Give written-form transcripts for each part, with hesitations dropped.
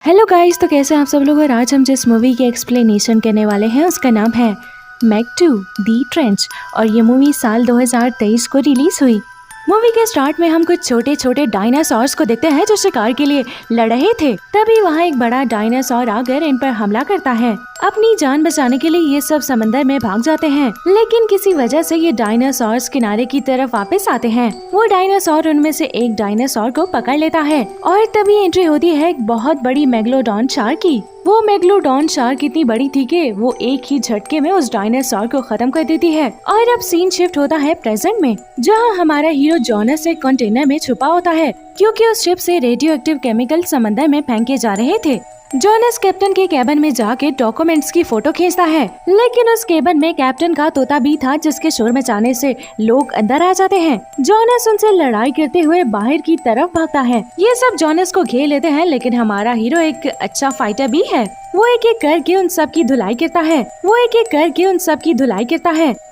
Hello guys, तो कैसे आप सब लोग। और आज हम जिस मूवी की एक्सप्लेनेशन करने वाले हैं उसका नाम है मैग 2 दी ट्रेंच। और ये मूवी साल 2023 को रिलीज हुई। मूवी के स्टार्ट में हम कुछ छोटे छोटे डायनासोर्स को देखते हैं जो शिकार के लिए लड़ रहे थे। तभी वहाँ एक बड़ा डायनासोर आकर इन पर हमला करता है। अपनी जान बचाने के लिए ये सब समंदर में भाग जाते हैं, लेकिन किसी वजह से ये डायनासोर्स किनारे की तरफ वापस आते हैं। वो डायनासोर उनमें से एक डायनासोर को पकड़ लेता है और तभी एंट्री होती है एक बहुत बड़ी मेगलोडॉन शार्क की। वो मेगलोडॉन शार्क इतनी बड़ी थी कि वो एक ही झटके में उस डायनासोर को खत्म कर देती है। और अब सीन शिफ्ट होता है प्रेजेंट में, जहाँ हमारा हीरो जॉनस एक कंटेनर में छुपा होता है, क्योंकि उस शिप से रेडियो एक्टिव केमिकल समंदर में फेंके जा रहे थे। जॉनस कैप्टन के केबिन में जाके डॉक्यूमेंट्स की फोटो खींचता है, लेकिन उस केबिन में कैप्टन का तोता भी था, जिसके शोर मचाने से लोग अंदर आ जाते हैं। जॉनस उनसे लड़ाई करते हुए बाहर की तरफ भागता है। ये सब जॉनस को घेर लेते हैं, लेकिन हमारा हीरो एक अच्छा फाइटर भी है। वो एक एक करके उन सब की धुलाई करता है।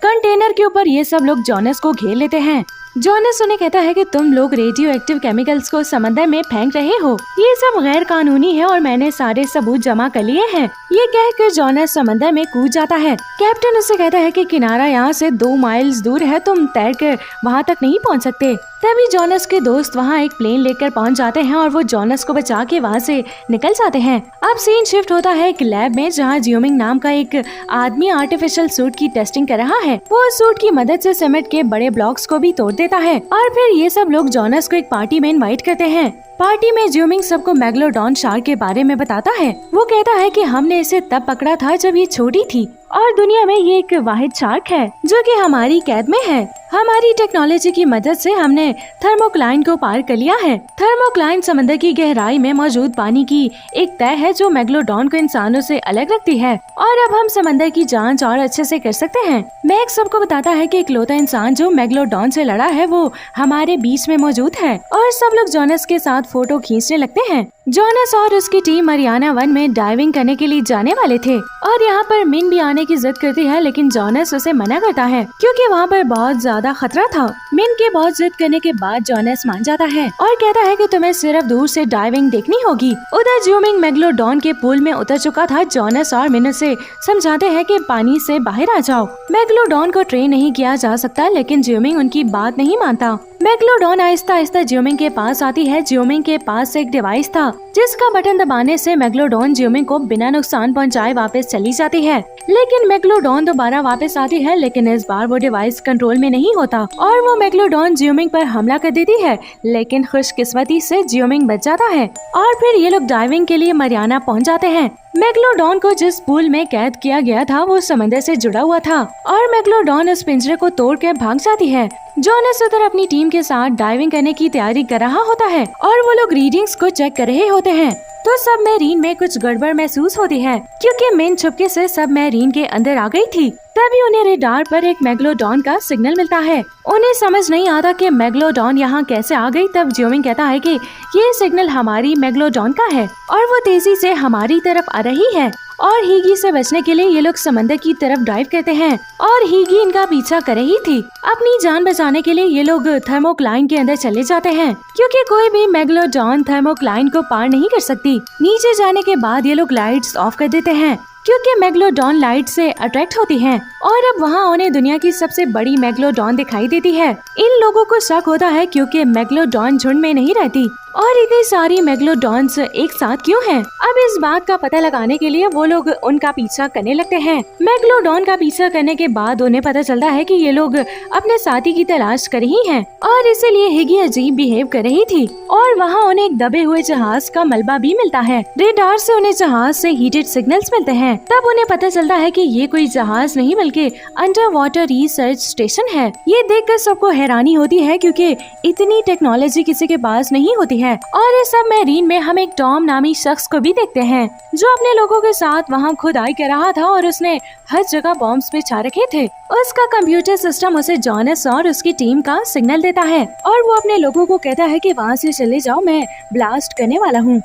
कंटेनर के ऊपर ये सब लोग जॉनस को घेर लेते हैं। जॉनस उन्हें कहता है कि तुम लोग रेडियो एक्टिव केमिकल्स को समंदर में फेंक रहे हो, ये सब गैर कानूनी है और मैंने सारे सबूत जमा कर लिए हैं। ये कहकर जॉनस समंदर में कूद जाता है। कैप्टन उससे कहता है कि किनारा यहाँ से 2 माइल्स दूर है, तुम तैरकर वहाँ तक नहीं पहुँच सकते। तभी जॉनस के दोस्त वहाँ एक प्लेन लेकर पहुँच जाते हैं और वो जॉनस को बचा के वहाँ से निकल जाते हैं। अब सीन शिफ्ट होता है एक लैब में, जहाँ जियोमिंग नाम का एक आदमी आर्टिफिशियल सूट की टेस्टिंग कर रहा है। वो उस सूट की मदद से सीमेंट के बड़े ब्लॉक्स को भी तोड़ देता है। और फिर ये सब लोग जॉनस को एक पार्टी में इनवाइट करते हैं। पार्टी में जियोमिंग सबको मेगलोडॉन शार्क के बारे में बताता है। वो कहता है कि हमने इसे तब पकड़ा था जब ये छोटी थी और दुनिया में ये एक वाहिद शार्क है जो कि हमारी कैद में है। हमारी टेक्नोलॉजी की मदद से हमने थर्मोक्लाइन को पार कर लिया है। थर्मोक्लाइन समंदर की गहराई में मौजूद पानी की एक तह है जो मेगलोडॉन को इंसानों से अलग रखती है, और अब हम समंदर की जांच और अच्छे से कर सकते हैं। मैग सबको बताता है कि इकलौता इंसान जो मेगलोडॉन से लड़ा है वो हमारे बीच में मौजूद है। और सब लोग जॉनस के साथ फोटो खींचने लगते हैं। जॉनस और उसकी टीम मरियाना 1 में डाइविंग करने के लिए जाने वाले थे और यहाँ पर मिन भी आने की जिद करती है, लेकिन जॉनस उसे मना करता है क्योंकि वहाँ पर बहुत ज्यादा खतरा था। मिन के बहुत जिद करने के बाद जॉनस मान जाता है और कहता है कि तुम्हें सिर्फ दूर से डाइविंग देखनी होगी। उधर जियोमिंग मेगलोडॉन के पूल में उतर चुका था। जॉनस और मिन उसे समझाते हैं कि पानी से बाहर आ जाओ। मेगलोडॉन को ट्रेन नहीं किया जा सकता, लेकिन जियोमिंग उनकी बात नहीं मानता। मेगलोडॉन आहिस्ता आहिस्ता जियोमिंग के पास आती है। जियोमिंग के पास एक डिवाइस था जिसका बटन दबाने से मेगलोडॉन जियोमिंग को बिना नुकसान पहुंचाए वापस चली जाती है, लेकिन मेगलोडॉन दोबारा वापस आती है, लेकिन इस बार वो डिवाइस कंट्रोल में नहीं होता और वो मेगलोडॉन जियोमिंग पर हमला कर देती है, लेकिन खुशकिस्मती से जियोमिंग बच जाता है। और फिर ये लोग डाइविंग के लिए मरियाना पहुंच जाते हैं। मेगलोडॉन को जिस पूल में कैद किया गया था वो समंदर से जुड़ा हुआ था और मेगलोडॉन उस पिंजरे को तोड़ के भाग जाती है। जॉनस उधर अपनी टीम के साथ डाइविंग करने की तैयारी कर रहा होता है और वो लोग रीडिंग्स को चेक कर रहे होते हैं, तो सबमरीन में कुछ गड़बड़ महसूस होती है क्योंकि मिन चुपके से सबमरीन के अंदर आ गई थी। तभी उन्हें रेडार पर एक मेगलोडॉन का सिग्नल मिलता है। उन्हें समझ नहीं आता कि मेगलोडॉन यहाँ कैसे आ गई। तब जियोमिंग कहता है कि ये सिग्नल हमारी मेगलोडॉन का है और वो तेजी से हमारी तरफ आ रही है। और हीगी से बचने के लिए ये लोग समंदर की तरफ ड्राइव करते हैं और हीगी इनका पीछा कर रही थी। अपनी जान बचाने के लिए ये लोग थर्मोक्लाइन के अंदर चले जाते हैं क्योंकि कोई भी मेगलोडॉन थर्मोक्लाइन को पार नहीं कर सकती। नीचे जाने के बाद ये लोग लाइट्स ऑफ कर देते हैं क्योंकि मेगलोडॉन लाइट से अट्रैक्ट होती हैं और अब वहाँ उन्हें दुनिया की सबसे बड़ी मेगलोडॉन दिखाई देती है। इन लोगों को शक होता है क्योंकि मेगलोडॉन झुंड में नहीं रहती और इतनी सारी मेगलोडॉन्स एक साथ क्यों हैं? अब इस बात का पता लगाने के लिए वो लोग उनका पीछा करने लगते हैं। मेगलोडॉन का पीछा करने के बाद उन्हें पता चलता है कि ये लोग अपने साथी की तलाश कर रही हैं और इसीलिए हिगी अजीब बिहेव कर रही थी। और वहाँ उन्हें एक दबे हुए जहाज का मलबा भी मिलता है। रेडार से उन्हें जहाज से हीटेड सिग्नल्स मिलते हैं। तब उन्हें पता चलता है कि ये कोई जहाज नहीं बल्कि अंडर वाटर रिसर्च स्टेशन है। ये देखकर सबको हैरानी होती है क्योंकि इतनी टेक्नोलॉजी किसी के पास नहीं होती है। और इस सबमरीन में हम एक टॉम नामी शख्स को भी देखते हैं जो अपने लोगों के साथ वहाँ खुदाई कर रहा था और उसने हर जगह बॉम्ब्स बिछा रखे थे। उसका कंप्यूटर सिस्टम उसे जॉनस और उसकी टीम का सिग्नल देता है और वो अपने लोगों को कहता है कि वहाँ से चले जाओ, मैं ब्लास्ट करने वाला हूँ।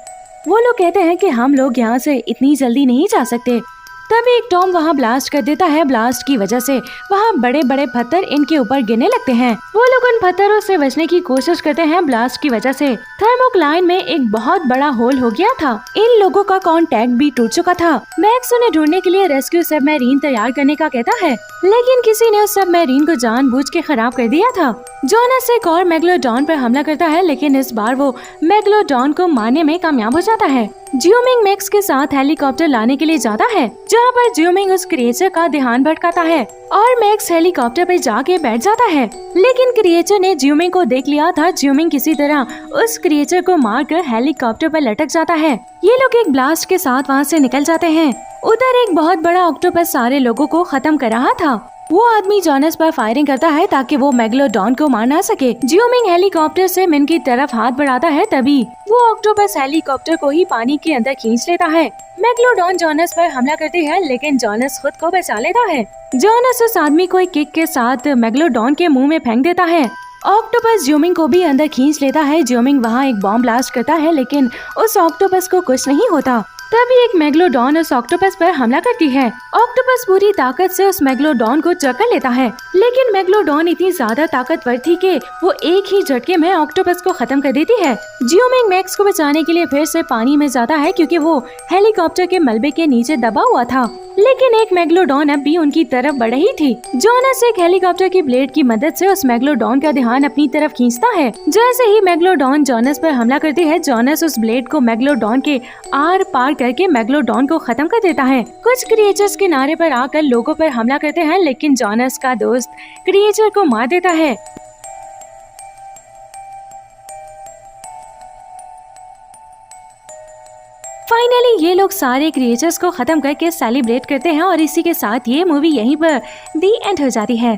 वो लोग कहते हैं कि हम लोग यहाँ से इतनी जल्दी नहीं जा सकते। तभी एक टॉम वहाँ ब्लास्ट कर देता है। ब्लास्ट की वजह से वहाँ बड़े बड़े पत्थर इनके ऊपर गिरने लगते हैं। वो लोग उन पत्थरों से बचने की कोशिश करते हैं। ब्लास्ट की वजह से थर्मोक्लाइन में एक बहुत बड़ा होल हो गया था। इन लोगों का कॉन्टैक्ट भी टूट चुका था। मैक्स उन्हें ढूंढने के लिए रेस्क्यू सबमरीन तैयार करने का कहता है, लेकिन किसी ने उस सबमरीन को जानबूझ के खराब कर दिया था। जोनस एक और मेगलोडॉन पर हमला करता है, लेकिन इस बार वो मेगलोडॉन को मारने में कामयाब हो जाता है। ज्यूमिंग मैक्स के साथ हेलीकॉप्टर लाने के लिए जाता है, जहाँ पर ज्यूमिंग उस क्रिएचर का ध्यान भटकाता है और मैक्स हेलीकॉप्टर पर जाके बैठ जाता है। लेकिन क्रिएचर ने ज्यूमिंग को देख लिया था। ज्यूमिंग किसी तरह उस क्रिएचर को मारकर हेलीकॉप्टर पर लटक जाता है। ये लोग एक ब्लास्ट के साथ वहाँ से निकल जाते हैं। उधर एक बहुत बड़ा ऑक्टोपस सारे लोगों को खत्म कर रहा था। वो आदमी जोनस पर फायरिंग करता है ताकि वो मेगलोडॉन को मार ना सके। ज्यूमिंग हेलीकॉप्टर से मिन की तरफ हाथ बढ़ाता है, तभी वो ऑक्टोपस हेलीकॉप्टर को ही पानी के अंदर खींच लेता है। मेगलोडॉन जोनस पर हमला करती है, लेकिन जोनस खुद को बचा लेता है। जोनस उस आदमी को एक किक के साथ मेगलोडॉन के मुंह में फेंक देता है। ऑक्टोपस ज्यूमिंग को भी अंदर खींच लेता है। ज्यूमिंग वहाँ एक बॉम्ब ब्लास्ट करता है, लेकिन उस ऑक्टोपस को कुछ नहीं होता। तभी एक मेगलोडॉन उस ऑक्टोपस पर हमला करती है। ऑक्टोपस पूरी ताकत से उस मेगलोडॉन को जकड़ लेता है, लेकिन मेगलोडॉन इतनी ज्यादा ताकतवर थी कि वो एक ही झटके में ऑक्टोपस को खत्म कर देती है। ज्यूमिंग मैक्स को बचाने के लिए फिर से पानी में जाता है, क्योंकि वो हेलीकॉप्टर के मलबे के नीचे दबा हुआ था। लेकिन एक मेगलोडॉन अब भी उनकी तरफ बढ़ रही थी। जोनस एक हेलीकॉप्टर की ब्लेड की मदद से उस मेगलोडॉन का ध्यान अपनी तरफ खींचता है। जैसे ही मेगलोडॉन जोनस पर हमला करती है, जोनस उस ब्लेड को मेगलोडॉन के आर पार करके मेगलोडॉन को खत्म कर देता है। कुछ क्रिएचर्स किनारे पर आकर लोगों पर हमला करते हैं, लेकिन जोनस का दोस्त क्रिएचर को मार देता है। फाइनली ये लोग सारे क्रिएचर्स को खत्म करके सेलिब्रेट करते हैं और इसी के साथ ये मूवी यहीं पर दी एंड हो जाती है।